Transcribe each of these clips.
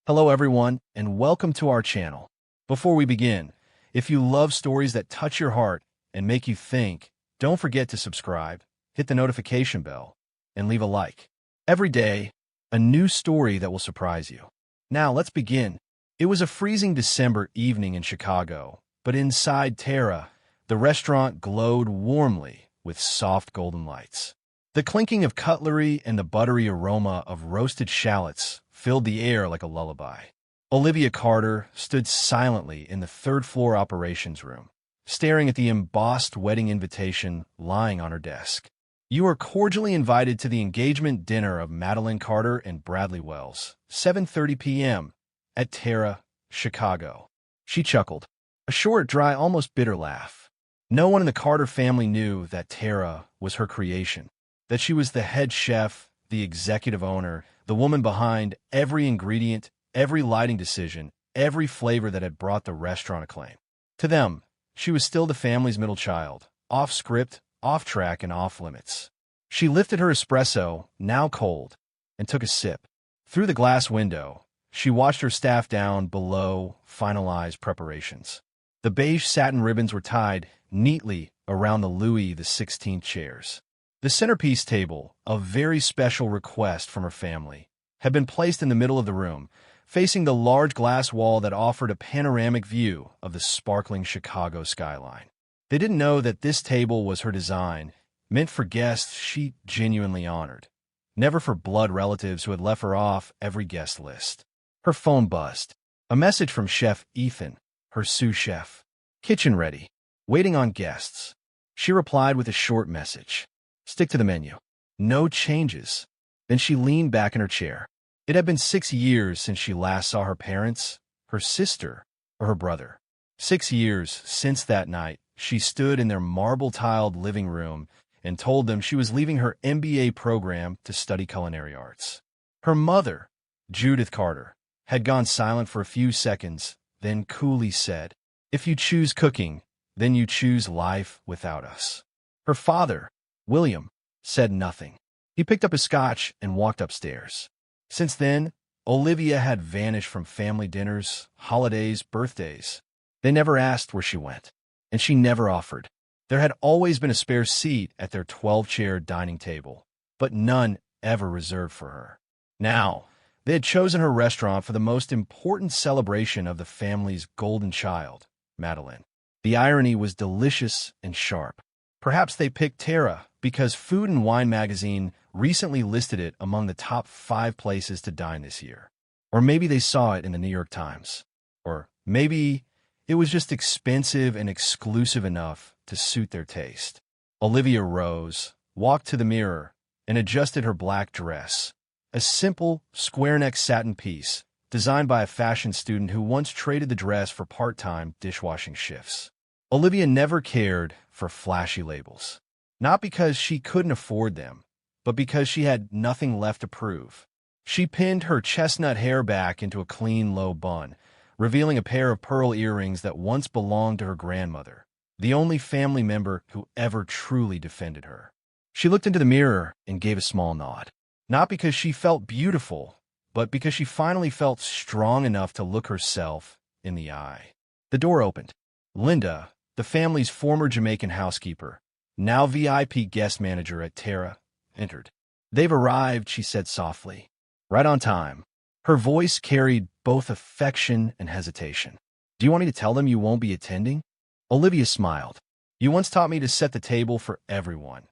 Hello everyone, and welcome to our channel. Before we begin, if you love stories that touch your heart and make you think, don't forget to subscribe, hit the notification bell, and leave a like. Every day, a new story that will surprise you. Now let's begin. It was a freezing December evening in Chicago, but inside Terra, the restaurant glowed warmly with soft golden lights. The clinking of cutlery and the buttery aroma of roasted shallots filled the air like a lullaby. Olivia Carter stood silently in the third-floor operations room, staring at the embossed wedding invitation lying on her desk. "You are cordially invited to the engagement dinner of Madeline Carter and Bradley Wells, 7:30 p.m. at Terra, Chicago." She chuckled, a short, dry, almost bitter laugh. No one in the Carter family knew that Terra was her creation, that she was the head chef, the executive owner, the woman behind every ingredient, every lighting decision, every flavor that had brought the restaurant acclaim. To them, she was still the family's middle child, off script, off track, and off limits. She lifted her espresso, now cold, and took a sip. Through the glass window, she watched her staff down below finalize preparations. The beige satin ribbons were tied neatly around the Louis XVI chairs. The centerpiece table, a very special request from her family, had been placed in the middle of the room, facing the large glass wall that offered a panoramic view of the sparkling Chicago skyline. They didn't know that this table was her design, meant for guests she genuinely honored, never for blood relatives who had left her off every guest list. Her phone buzzed. A message from Chef Ethan, her sous chef. "Kitchen ready. Waiting on guests." She replied with a short message. "Stick to the menu. No changes." Then she leaned back in her chair. It had been 6 years since she last saw her parents, her sister, or her brother. 6 years since that night she stood in their marble-tiled living room and told them she was leaving her MBA program to study culinary arts. Her mother, Judith Carter, had gone silent for a few seconds, then coolly said, "If you choose cooking, then you choose life without us." Her father, William, said nothing. He picked up his scotch and walked upstairs. Since then, Olivia had vanished from family dinners, holidays, birthdays. They never asked where she went, and she never offered. There had always been a spare seat at their 12-chair dining table, but none ever reserved for her. Now, they had chosen her restaurant for the most important celebration of the family's golden child, Madeline. The irony was delicious and sharp. Perhaps they picked Terra because Food and Wine magazine recently listed it among the top 5 places to dine this year. Or maybe they saw it in the New York Times. Or maybe it was just expensive and exclusive enough to suit their taste. Olivia rose, walked to the mirror, and adjusted her black dress. A simple, square-neck satin piece designed by a fashion student who once traded the dress for part-time dishwashing shifts. Olivia never cared for flashy labels. Not because she couldn't afford them, but because she had nothing left to prove. She pinned her chestnut hair back into a clean, low bun, revealing a pair of pearl earrings that once belonged to her grandmother, the only family member who ever truly defended her. She looked into the mirror and gave a small nod. Not because she felt beautiful, but because she finally felt strong enough to look herself in the eye. The door opened. Linda, the family's former Jamaican housekeeper, now VIP guest manager at Terra, entered. "They've arrived," she said softly. "Right on time." Her voice carried both affection and hesitation. "Do you want me to tell them you won't be attending?" Olivia smiled. "You once taught me to set the table for everyone,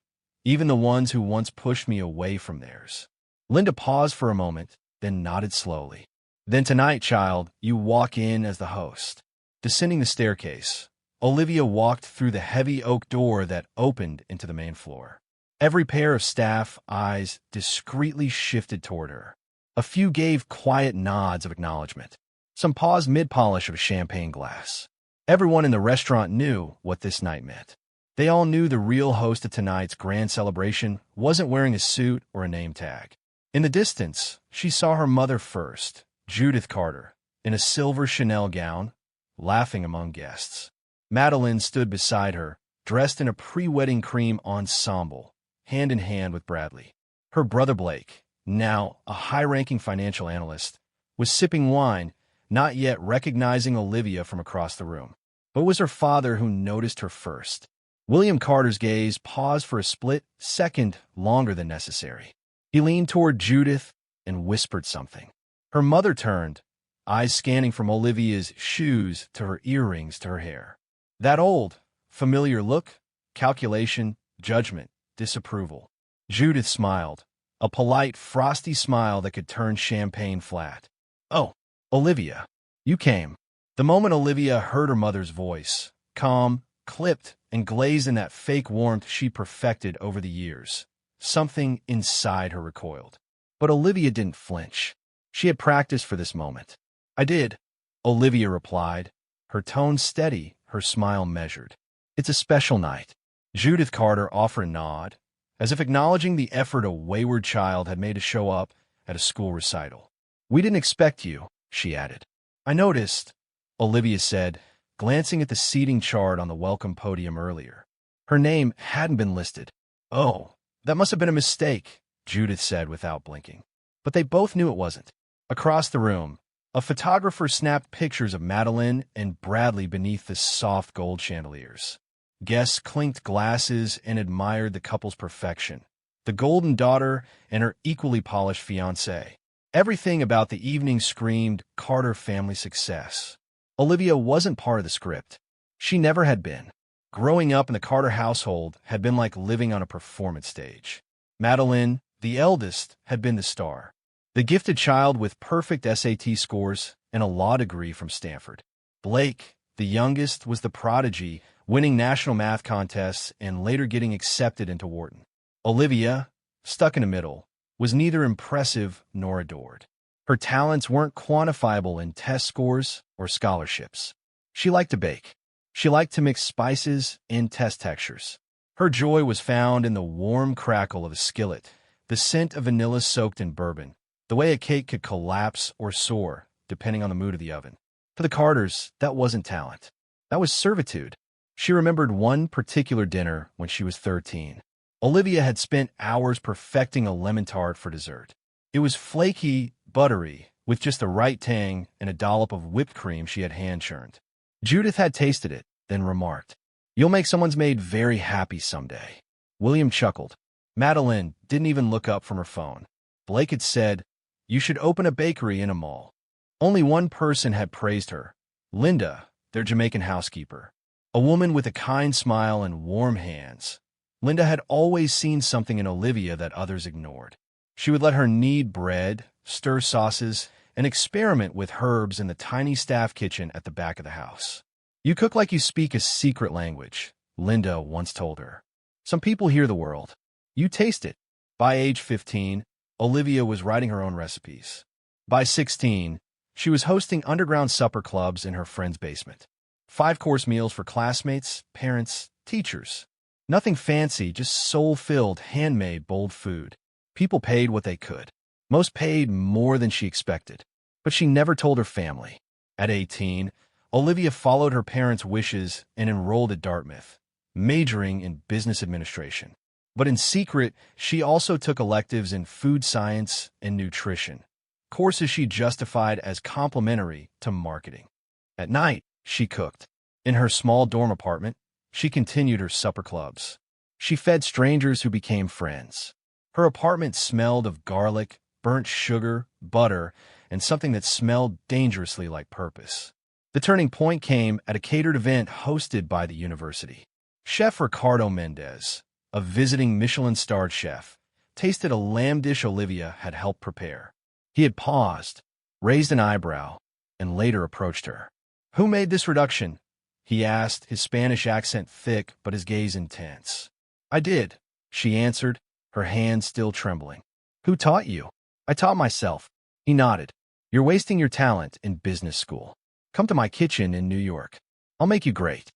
even the ones who once pushed me away from theirs." Linda paused for a moment, then nodded slowly. "Then tonight, child, you walk in as the host." Descending the staircase, Olivia walked through the heavy oak door that opened into the main floor. Every pair of staff eyes discreetly shifted toward her. A few gave quiet nods of acknowledgement. Some paused mid-polish of a champagne glass. Everyone in the restaurant knew what this night meant. They all knew the real host of tonight's grand celebration wasn't wearing a suit or a name tag. In the distance, she saw her mother first, Judith Carter, in a silver Chanel gown, laughing among guests. Madeline stood beside her, dressed in a pre-wedding cream ensemble, hand in hand with Bradley. Her brother Blake, now a high-ranking financial analyst, was sipping wine, not yet recognizing Olivia from across the room. But it was her father who noticed her first. William Carter's gaze paused for a split second longer than necessary. He leaned toward Judith and whispered something. Her mother turned, eyes scanning from Olivia's shoes to her earrings to her hair. That old, familiar look, calculation, judgment, disapproval. Judith smiled, a polite, frosty smile that could turn champagne flat. "Oh, Olivia, you came." The moment Olivia heard her mother's voice, calm, clipped, and glazed in that fake warmth she perfected over the years, something inside her recoiled. But Olivia didn't flinch. She had practiced for this moment. "I did," Olivia replied, her tone steady, her smile measured. "It's a special night." Judith Carter offered a nod, as if acknowledging the effort a wayward child had made to show up at a school recital. "We didn't expect you," she added. "I noticed," Olivia said, glancing at the seating chart on the welcome podium earlier. Her name hadn't been listed. "Oh, that must have been a mistake," Judith said without blinking. But they both knew it wasn't. Across the room, a photographer snapped pictures of Madeline and Bradley beneath the soft gold chandeliers. Guests clinked glasses and admired the couple's perfection. The golden daughter and her equally polished fiancé. Everything about the evening screamed Carter family success. Olivia wasn't part of the script. She never had been. Growing up in the Carter household had been like living on a performance stage. Madeline, the eldest, had been the star. The gifted child with perfect SAT scores and a law degree from Stanford. Blake, the youngest, was the prodigy, winning national math contests and later getting accepted into Wharton. Olivia, stuck in the middle, was neither impressive nor adored. Her talents weren't quantifiable in test scores or scholarships. She liked to bake. She liked to mix spices and test textures. Her joy was found in the warm crackle of a skillet, the scent of vanilla soaked in bourbon, the way a cake could collapse or soar, depending on the mood of the oven. For the Carters, that wasn't talent. That was servitude. She remembered one particular dinner when she was 13. Olivia had spent hours perfecting a lemon tart for dessert. It was flaky, buttery, with just the right tang and a dollop of whipped cream she had hand-churned. Judith had tasted it, then remarked, "You'll make someone's maid very happy someday." William chuckled. Madeline didn't even look up from her phone. Blake had said, "You should open a bakery in a mall." Only one person had praised her, Linda, their Jamaican housekeeper. A woman with a kind smile and warm hands. Linda had always seen something in Olivia that others ignored. She would let her knead bread, stir sauces, and experiment with herbs in the tiny staff kitchen at the back of the house. "You cook like you speak a secret language," Linda once told her. "Some people hear the world. You taste it." By age 15, Olivia was writing her own recipes. By 16, she was hosting underground supper clubs in her friend's basement. 5-course meals for classmates, parents, teachers. Nothing fancy, just soul-filled, handmade, bold food. People paid what they could. Most paid more than she expected. But she never told her family. At 18, Olivia followed her parents' wishes and enrolled at Dartmouth, majoring in business administration. But in secret, she also took electives in food science and nutrition, courses she justified as complementary to marketing. At night, she cooked. In her small dorm apartment, she continued her supper clubs. She fed strangers who became friends. Her apartment smelled of garlic, burnt sugar, butter, and something that smelled dangerously like purpose. The turning point came at a catered event hosted by the university. Chef Ricardo Mendez, a visiting Michelin-starred chef, tasted a lamb dish Olivia had helped prepare. He had paused, raised an eyebrow, and later approached her. "Who made this reduction?" he asked, his Spanish accent thick but his gaze intense. "I did," she answered, her hands still trembling. "Who taught you?" "I taught myself." He nodded. "You're wasting your talent in business school. Come to my kitchen in New York. I'll make you great."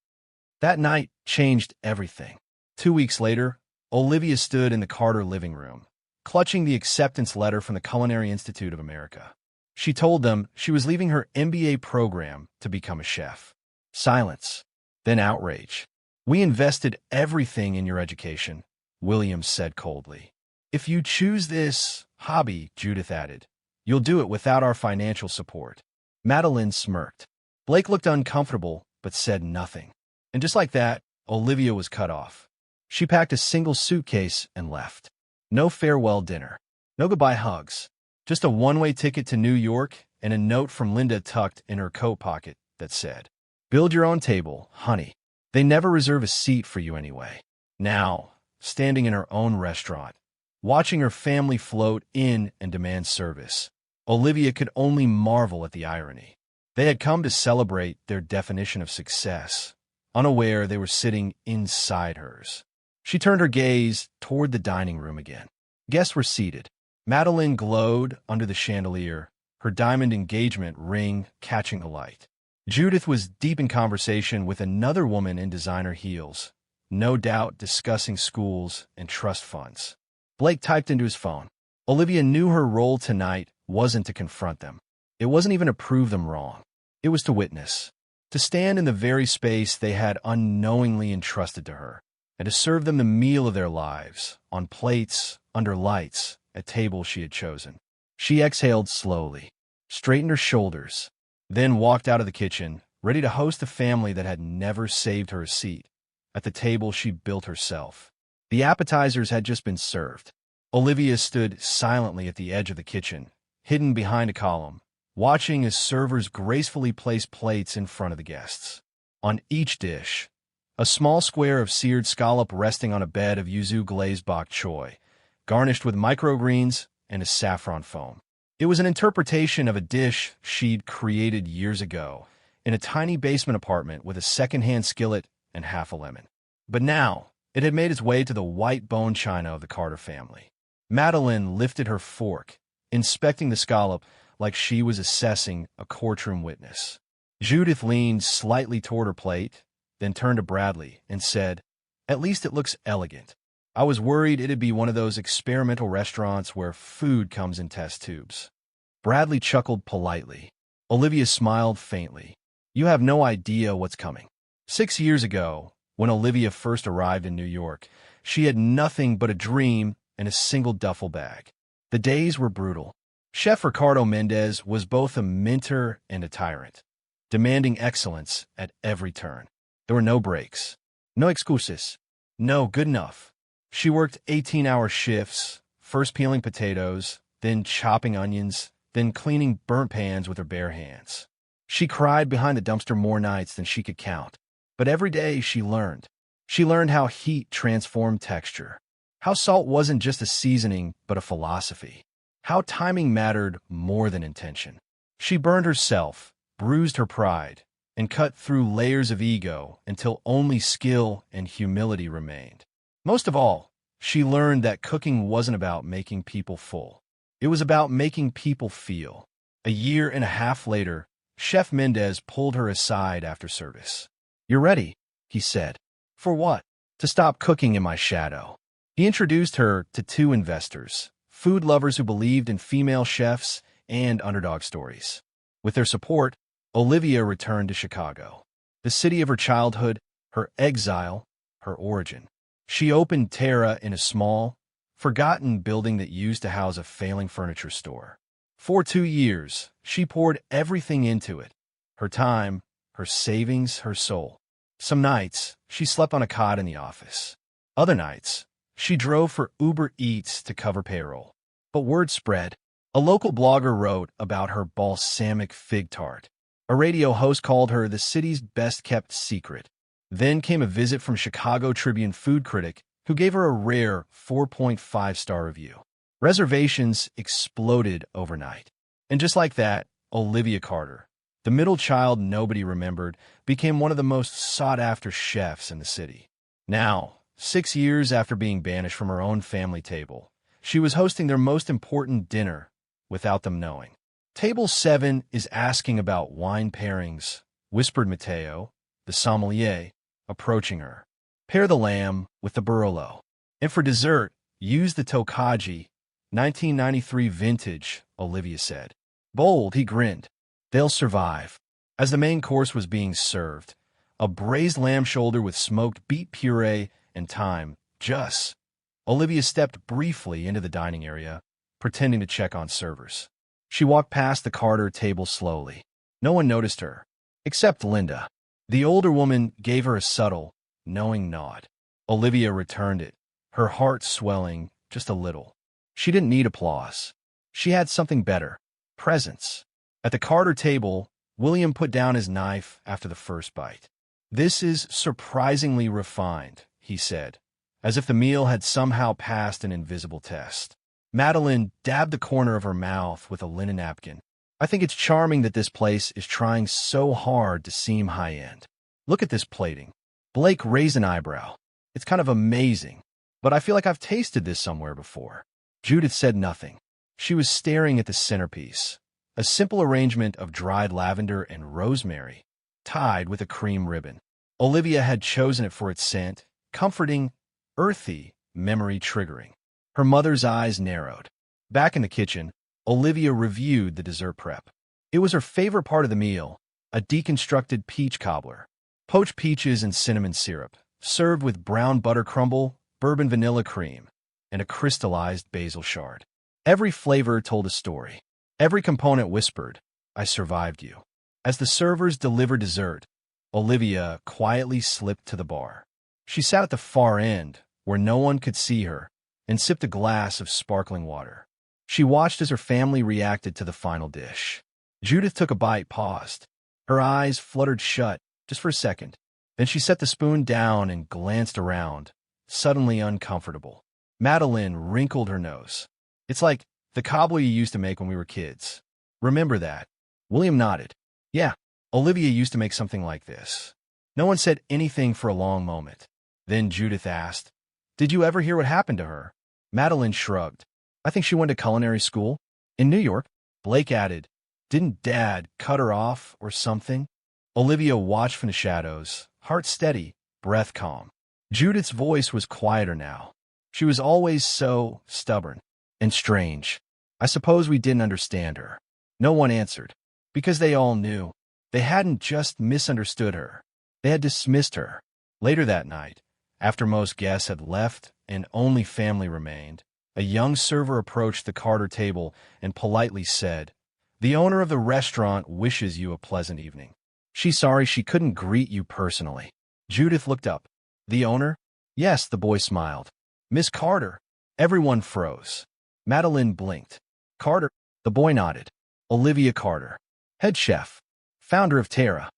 That night changed everything. 2 weeks later, Olivia stood in the Carter living room, clutching the acceptance letter from the Culinary Institute of America. She told them she was leaving her MBA program to become a chef. Silence, then outrage. "We invested everything in your education," Williams said coldly. "If you choose this hobby," Judith added, You'll do it without our financial support. Madeline smirked. Blake looked uncomfortable, but said nothing. And just like that, Olivia was cut off. She packed a single suitcase and left. No farewell dinner. No goodbye hugs. Just a one-way ticket to New York and a note from Linda tucked in her coat pocket that said, "Build your own table, honey. They never reserve a seat for you anyway." Now, standing in her own restaurant, watching her family float in and demand service, Olivia could only marvel at the irony. They had come to celebrate their definition of success, unaware they were sitting inside hers. She turned her gaze toward the dining room again. Guests were seated. Madeline glowed under the chandelier, her diamond engagement ring catching the light. Judith was deep in conversation with another woman in designer heels, no doubt discussing schools and trust funds. Blake typed into his phone. Olivia knew her role tonight wasn't to confront them. It wasn't even to prove them wrong. It was to witness, to stand in the very space they had unknowingly entrusted to her, and to serve them the meal of their lives, on plates, under lights, at tables she had chosen. She exhaled slowly, straightened her shoulders, then walked out of the kitchen, ready to host a family that had never saved her a seat at the table she built herself. The appetizers had just been served. Olivia stood silently at the edge of the kitchen, hidden behind a column, watching as servers gracefully placed plates in front of the guests. On each dish, a small square of seared scallop resting on a bed of yuzu glazed bok choy, garnished with microgreens and a saffron foam. It was an interpretation of a dish she'd created years ago in a tiny basement apartment with a second-hand skillet and half a lemon. But now, it had made its way to the white bone china of the Carter family. Madeline lifted her fork, inspecting the scallop like she was assessing a courtroom witness. Judith leaned slightly toward her plate, then turned to Bradley and said, "At least it looks elegant. I was worried it'd be one of those experimental restaurants where food comes in test tubes." Bradley chuckled politely. Olivia smiled faintly. "You have no idea what's coming." 6 years ago, when Olivia first arrived in New York, she had nothing but a dream and a single duffel bag. The days were brutal. Chef Ricardo Mendez was both a mentor and a tyrant, demanding excellence at every turn. There were no breaks, no excuses, no good enough. She worked 18-hour shifts, first peeling potatoes, then chopping onions, then cleaning burnt pans with her bare hands. She cried behind the dumpster more nights than she could count. But every day she learned. She learned how heat transformed texture, how salt wasn't just a seasoning but a philosophy, how timing mattered more than intention. She burned herself, bruised her pride, and cut through layers of ego until only skill and humility remained. Most of all, she learned that cooking wasn't about making people full. It was about making people feel. A year and a half later, Chef Mendez pulled her aside after service. "You're ready," he said. "For what?" "To stop cooking in my shadow." He introduced her to 2 investors, food lovers who believed in female chefs and underdog stories. With their support, Olivia returned to Chicago, the city of her childhood, her exile, her origin. She opened Terra in a small, forgotten building that used to house a failing furniture store. For 2 years, she poured everything into it, her time, her savings, her soul. Some nights, she slept on a cot in the office. Other nights, she drove for Uber Eats to cover payroll. But word spread. A local blogger wrote about her balsamic fig tart. A radio host called her the city's best-kept secret. Then came a visit from Chicago Tribune food critic who gave her a rare 4.5-star review. Reservations exploded overnight. And just like that, Olivia Carter, the middle child nobody remembered, became one of the most sought-after chefs in the city. Now, 6 years after being banished from her own family table, she was hosting their most important dinner without them knowing. "Table 7 is asking about wine pairings," whispered Mateo, the sommelier, approaching her. "Pair the lamb with the Barolo. And for dessert, use the Tokaji, 1993 vintage," Olivia said. Bold, he grinned. "They'll survive." As the main course was being served, a braised lamb shoulder with smoked beet puree and thyme, Olivia stepped briefly into the dining area, pretending to check on servers. She walked past the Carter table slowly. No one noticed her, except Linda. The older woman gave her a subtle, knowing nod. Olivia returned it, her heart swelling just a little. She didn't need applause. She had something better: presence. At the Carter table, William put down his knife after the first bite. "This is surprisingly refined," he said, as if the meal had somehow passed an invisible test. Madeline dabbed the corner of her mouth with a linen napkin. "I think it's charming that this place is trying so hard to seem high-end. Look at this plating." Blake raised an eyebrow. "It's kind of amazing, but I feel like I've tasted this somewhere before." Judith said nothing. She was staring at the centerpiece, a simple arrangement of dried lavender and rosemary, tied with a cream ribbon. Olivia had chosen it for its scent, comforting, earthy, memory-triggering. Her mother's eyes narrowed. Back in the kitchen, Olivia reviewed the dessert prep. It was her favorite part of the meal: a deconstructed peach cobbler. Poached peaches and cinnamon syrup, served with brown butter crumble, bourbon vanilla cream, and a crystallized basil shard. Every flavor told a story. Every component whispered, "I survived you." As the servers delivered dessert, Olivia quietly slipped to the bar. She sat at the far end, where no one could see her, and sipped a glass of sparkling water. She watched as her family reacted to the final dish. Judith took a bite, paused. Her eyes fluttered shut, just for a second. Then she set the spoon down and glanced around, suddenly uncomfortable. Madeline wrinkled her nose. "It's like the cobbler you used to make when we were kids. Remember that?" William nodded. "Yeah, Olivia used to make something like this." No one said anything for a long moment. Then Judith asked, "Did you ever hear what happened to her?" Madeline shrugged. "I think she went to culinary school in New York." Blake added, "Didn't Dad cut her off or something?" Olivia watched from the shadows, heart steady, breath calm. Judith's voice was quieter now. She was always so stubborn and strange. "I suppose we didn't understand her." No one answered, because they all knew. They hadn't just misunderstood her. They had dismissed her. Later that night, after most guests had left and only family remained, a young server approached the Carter table and politely said, "The owner of the restaurant wishes you a pleasant evening. She's sorry she couldn't greet you personally." Judith looked up. "The owner?" "Yes," the boy smiled. "Miss Carter." Everyone froze. Madeline blinked. "Carter?" The boy nodded. "Olivia Carter. Head chef. Founder of Terra."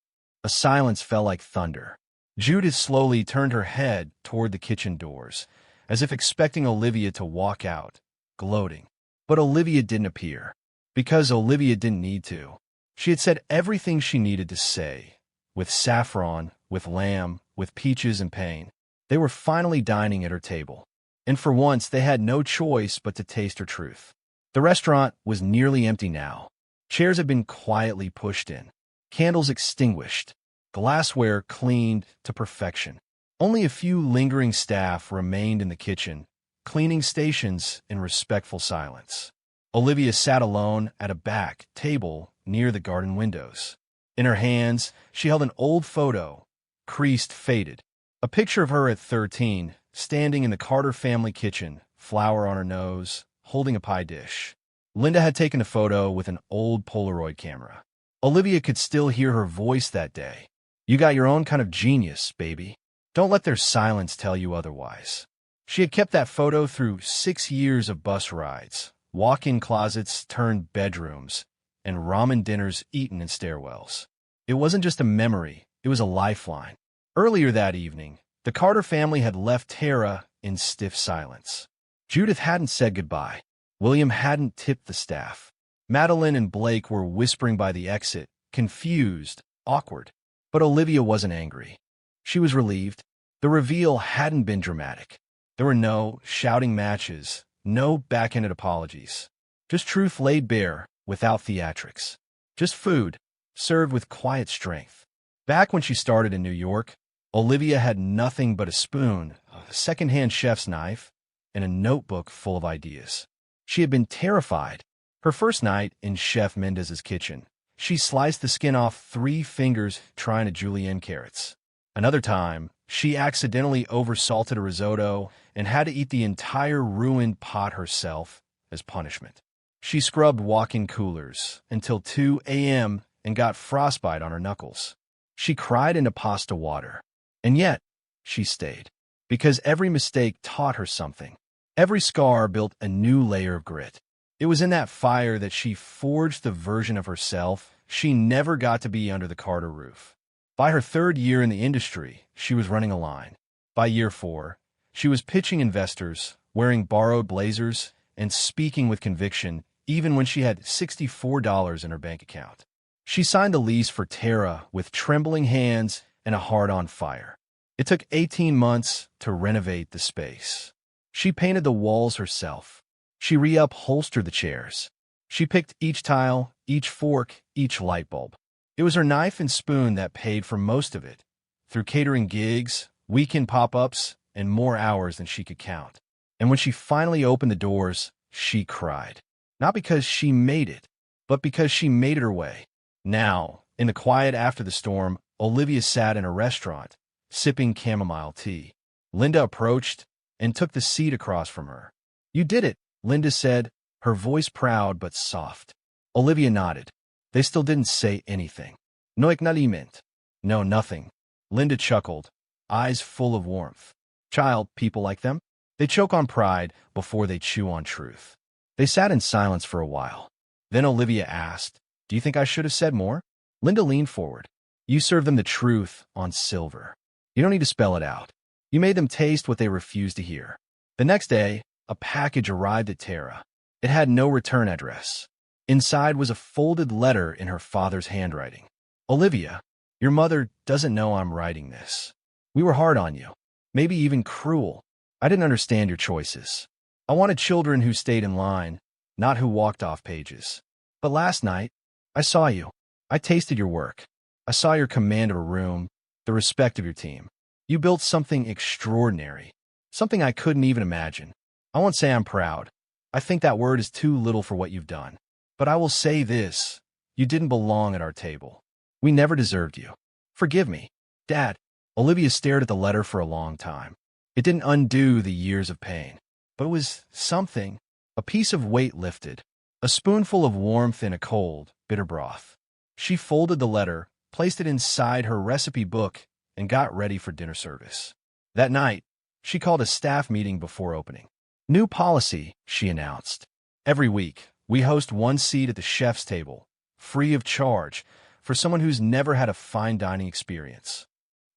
A silence fell like thunder. Judith slowly turned her head toward the kitchen doors, as if expecting Olivia to walk out, gloating. But Olivia didn't appear, because Olivia didn't need to. She had said everything she needed to say, with saffron, with lamb, with peaches and pain. They were finally dining at her table, and for once they had no choice but to taste her truth. The restaurant was nearly empty now. Chairs had been quietly pushed in, candles extinguished, glassware cleaned to perfection. Only a few lingering staff remained in the kitchen, cleaning stations in respectful silence. Olivia sat alone at a back table near the garden windows. In her hands, she held an old photo, creased, faded. A picture of her at 13, standing in the Carter family kitchen, flour on her nose, holding a pie dish. Linda had taken a photo with an old Polaroid camera. Olivia could still hear her voice that day. "You got your own kind of genius, baby. Don't let their silence tell you otherwise." She had kept that photo through 6 years of bus rides, walk-in closets turned bedrooms, and ramen dinners eaten in stairwells. It wasn't just a memory, it was a lifeline. Earlier that evening, the Carter family had left Terra in stiff silence. Judith hadn't said goodbye. William hadn't tipped the staff. Madeline and Blake were whispering by the exit, confused, awkward. But Olivia wasn't angry. She was relieved. The reveal hadn't been dramatic. There were no shouting matches, no backhanded apologies. Just truth laid bare, without theatrics. Just food, served with quiet strength. Back when she started in New York, Olivia had nothing but a spoon, a second-hand chef's knife, and a notebook full of ideas. She had been terrified. Her first night in Chef Mendez's kitchen, she sliced the skin off 3 fingers trying to julienne carrots. Another time, she accidentally oversalted a risotto and had to eat the entire ruined pot herself as punishment. She scrubbed walk-in coolers until 2 a.m. and got frostbite on her knuckles. She cried into pasta water. And yet, she stayed. Because every mistake taught her something. Every scar built a new layer of grit. It was in that fire that she forged the version of herself she never got to be under the Carter roof. By her 3rd year in the industry, she was running a line. By year 4, she was pitching investors, wearing borrowed blazers, and speaking with conviction even when she had $64 in her bank account. She signed the lease for Tara with trembling hands and a heart on fire. It took 18 months to renovate the space. She painted the walls herself. She reupholstered the chairs. She picked each tile, each fork, each light bulb. It was her knife and spoon that paid for most of it, through catering gigs, weekend pop-ups, and more hours than she could count. And when she finally opened the doors, she cried. Not because she made it, but because she made it her way. Now, in the quiet after the storm, Olivia sat in a restaurant, sipping chamomile tea. Linda approached and took the seat across from her. "You did it," Linda said, her voice proud but soft. Olivia nodded. They still didn't say anything. "No acknowledgement." "No, nothing." Linda chuckled, eyes full of warmth. "Child, people like them. They choke on pride before they chew on truth." They sat in silence for a while. Then Olivia asked, "Do you think I should have said more?" Linda leaned forward. "You served them the truth on silver. You don't need to spell it out. You made them taste what they refused to hear." The next day, a package arrived at Tara. It had no return address. Inside was a folded letter in her father's handwriting. "Olivia, your mother doesn't know I'm writing this. We were hard on you, maybe even cruel. I didn't understand your choices. I wanted children who stayed in line, not who walked off pages. But last night, I saw you. I tasted your work. I saw your command of a room, the respect of your team. You built something extraordinary, something I couldn't even imagine. I won't say I'm proud. I think that word is too little for what you've done. But I will say this, you didn't belong at our table. We never deserved you. Forgive me, Dad." Olivia stared at the letter for a long time. It didn't undo the years of pain, but it was something. A piece of weight lifted, a spoonful of warmth in a cold, bitter broth. She folded the letter, placed it inside her recipe book, and got ready for dinner service. That night, she called a staff meeting before opening. "New policy," she announced. "Every week, we host one seat at the chef's table, free of charge, for someone who's never had a fine dining experience."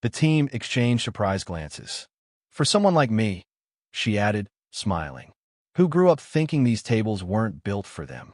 The team exchanged surprised glances. "For someone like me," she added, smiling, "who grew up thinking these tables weren't built for them."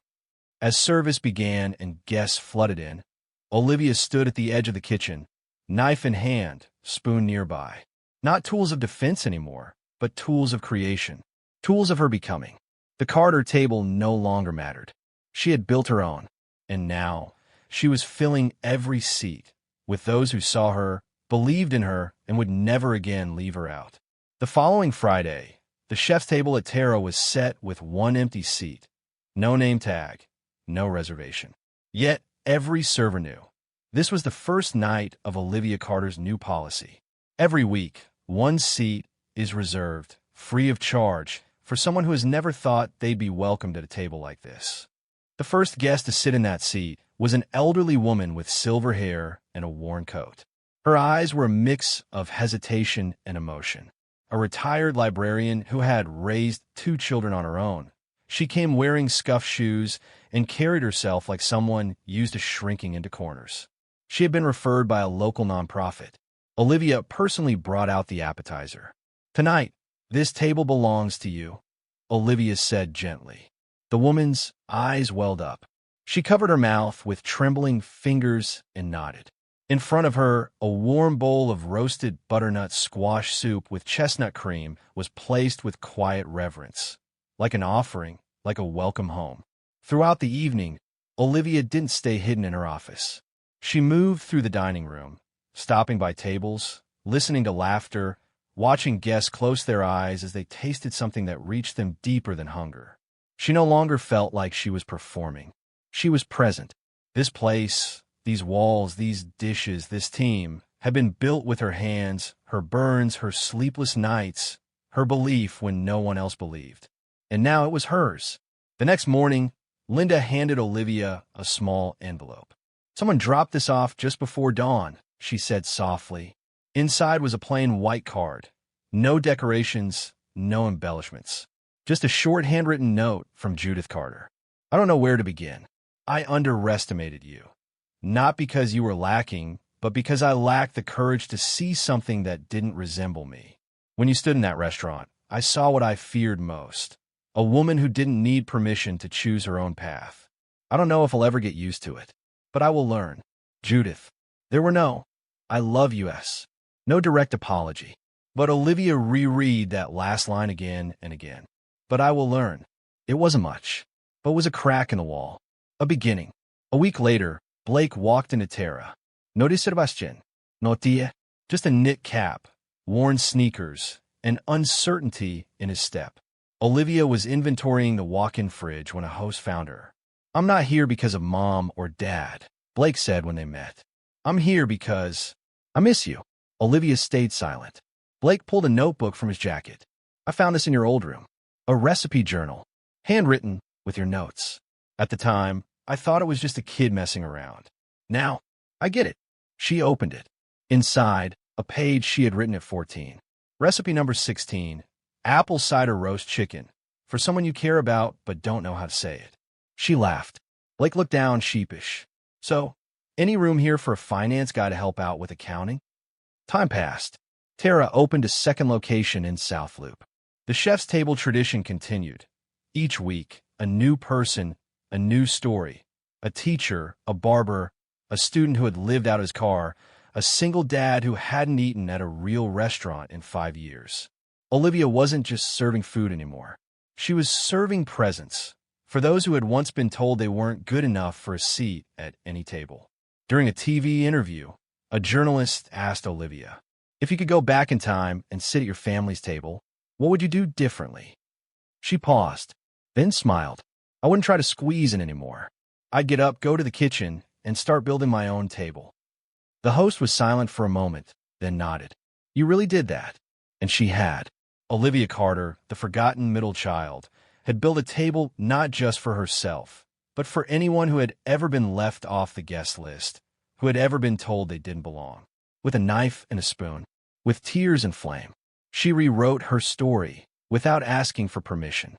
As service began and guests flooded in, Olivia stood at the edge of the kitchen, knife in hand, spoon nearby. Not tools of defense anymore, but tools of creation, tools of her becoming. The Carter table no longer mattered. She had built her own, and now she was filling every seat with those who saw her, believed in her, and would never again leave her out. The following Friday, the chef's table at Tara was set with one empty seat. No name tag, no reservation. Yet every server knew. This was the first night of Olivia Carter's new policy. Every week, one seat is reserved, free of charge, for someone who has never thought they'd be welcomed at a table like this. The first guest to sit in that seat was an elderly woman with silver hair and a worn coat. Her eyes were a mix of hesitation and emotion. A retired librarian who had raised 2 children on her own. She came wearing scuffed shoes and carried herself like someone used to shrinking into corners. She had been referred by a local nonprofit. Olivia personally brought out the appetizer. "Tonight, this table belongs to you," Olivia said gently. The woman's eyes welled up. She covered her mouth with trembling fingers and nodded. In front of her, a warm bowl of roasted butternut squash soup with chestnut cream was placed with quiet reverence, like an offering, like a welcome home. Throughout the evening, Olivia didn't stay hidden in her office. She moved through the dining room, stopping by tables, listening to laughter, watching guests close their eyes as they tasted something that reached them deeper than hunger. She no longer felt like she was performing. She was present. This place, these walls, these dishes, this team had been built with her hands, her burns, her sleepless nights, her belief when no one else believed. And now it was hers. The next morning, Linda handed Olivia a small envelope. "Someone dropped this off just before dawn," she said softly. Inside was a plain white card. No decorations, no embellishments. Just a short handwritten note from Judith Carter. "I don't know where to begin. I underestimated you. Not because you were lacking, but because I lacked the courage to see something that didn't resemble me. When you stood in that restaurant, I saw what I feared most. A woman who didn't need permission to choose her own path. I don't know if I'll ever get used to it, but I will learn. Judith." There were no "I love you"s. No direct apology. But Olivia reread that last line again and again. "But I will learn." It wasn't much, but was a crack in the wall. A beginning. A week later, Blake walked into Tara. "No di Sebastian. No tie." Just a knit cap, worn sneakers, and uncertainty in his step. Olivia was inventorying the walk-in fridge when a host found her. "I'm not here because of Mom or Dad," Blake said when they met. "I'm here because I miss you." Olivia stayed silent. Blake pulled a notebook from his jacket. "I found this in your old room. A recipe journal. Handwritten with your notes. At the time, I thought it was just a kid messing around. Now, I get it." She opened it. Inside, a page she had written at 14. Recipe number 16. Apple cider roast chicken. For someone you care about but don't know how to say it. She laughed. Blake looked down, sheepish. "So, any room here for a finance guy to help out with accounting?" Time passed. Tara opened a second location in South Loop. The chef's table tradition continued. Each week, a new person, a new story. A teacher, a barber, a student who had lived out his car, a single dad who hadn't eaten at a real restaurant in 5 years. Olivia wasn't just serving food anymore. She was serving presents for those who had once been told they weren't good enough for a seat at any table. During a TV interview, a journalist asked Olivia, "If you could go back in time and sit at your family's table, what would you do differently?" She paused, then smiled. "I wouldn't try to squeeze in anymore. I'd get up, go to the kitchen, and start building my own table." The host was silent for a moment, then nodded. "You really did that." And she had. Olivia Carter, the forgotten middle child, had built a table not just for herself, but for anyone who had ever been left off the guest list, who had ever been told they didn't belong. With a knife and a spoon, with tears and flame, she rewrote her story without asking for permission.